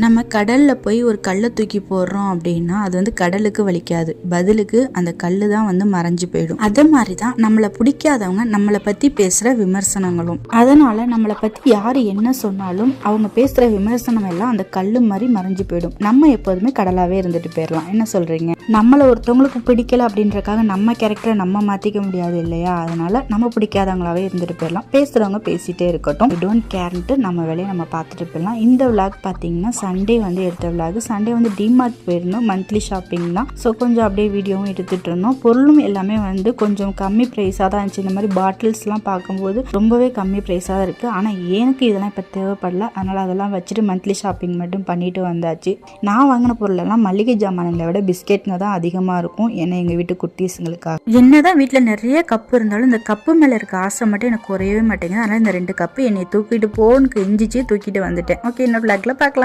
நம்ம கடலில் போய் ஒரு கல்லை தூக்கி போடுறோம் அப்படின்னா அது வந்து கடலுக்கு வலிக்காது, பதிலுக்கு அந்த கல் தான் வந்து மறைஞ்சு போயிடும். அதே மாதிரி தான் நம்மளை பிடிக்காதவங்க நம்மளை பற்றி பேசுகிற விமர்சனங்களும். அதனால் நம்மளை பற்றி யார் என்ன சொன்னாலும் அவங்க பேசுகிற விமர்சனம் எல்லாம் அந்த கல் மாதிரி மறைஞ்சு போயிடும். நம்ம எப்போதுமே கடலாகவே இருந்துட்டு போயிடலாம். என்ன சொல்கிறீங்க? நம்மளை ஒருத்தவங்களுக்கு பிடிக்கல அப்படின்றக்காக நம்ம கேரக்டரை நம்ம மாற்றிக்க முடியாது இல்லையா? அதனால் நம்ம பிடிக்காதவங்களாவே இருந்துட்டு போயிடலாம். பேசுகிறவங்க பேசிகிட்டே இருக்கட்டும், டோன்ட் கேர்ன்ட்டு நம்ம வேலையை நம்ம பார்த்துட்டு போயிடலாம். இந்த விளாக் பார்த்தீங்கன்னா சண்டே வந்து எடுத்த விளாக். சண்டே வந்து டிமார்ட் போயிருந்தோம், மந்த்லி ஷாப்பிங் தான். ஸோ கொஞ்சம் அப்படியே வீடியோவும் எடுத்துகிட்டு இருந்தோம். பொருளும் எல்லாமே வந்து கொஞ்சம் கம்மி ப்ரைஸாக தான் இருந்துச்சு. இந்த மாதிரி பாட்டில்ஸ்லாம் பார்க்கும்போது ரொம்பவே கம்மி ப்ரைஸாக தான் இருக்குது. ஆனால் எனக்கு இதெல்லாம் இப்போ தேவைப்படல, அதனால் அதெல்லாம் வச்சுட்டு மந்த்லி ஷாப்பிங் மட்டும் பண்ணிட்டு வந்தாச்சு. நான் வாங்கின பொருளெல்லாம் மளிகை ஜாமான்களை விட பிஸ்கெட்ங்க தான் அதிகமாக இருக்கும், ஏன்னா எங்கள் வீட்டு குட்டீஸுங்களுக்காக. என்னதான் வீட்டில் நிறைய கப்பு இருந்தாலும் இந்த கப்பு மேலே இருக்க ஆசை மட்டும் எனக்கு குறையவே மாட்டேங்குது. அதனால் இந்த 2 கப்பு என்னை தூக்கிட்டு போன்னு கெஞ்சிச்சு, தூக்கிட்டு வந்துட்டேன். ஓகே, இன்னொரு விளாக்ல பார்க்கலாம்.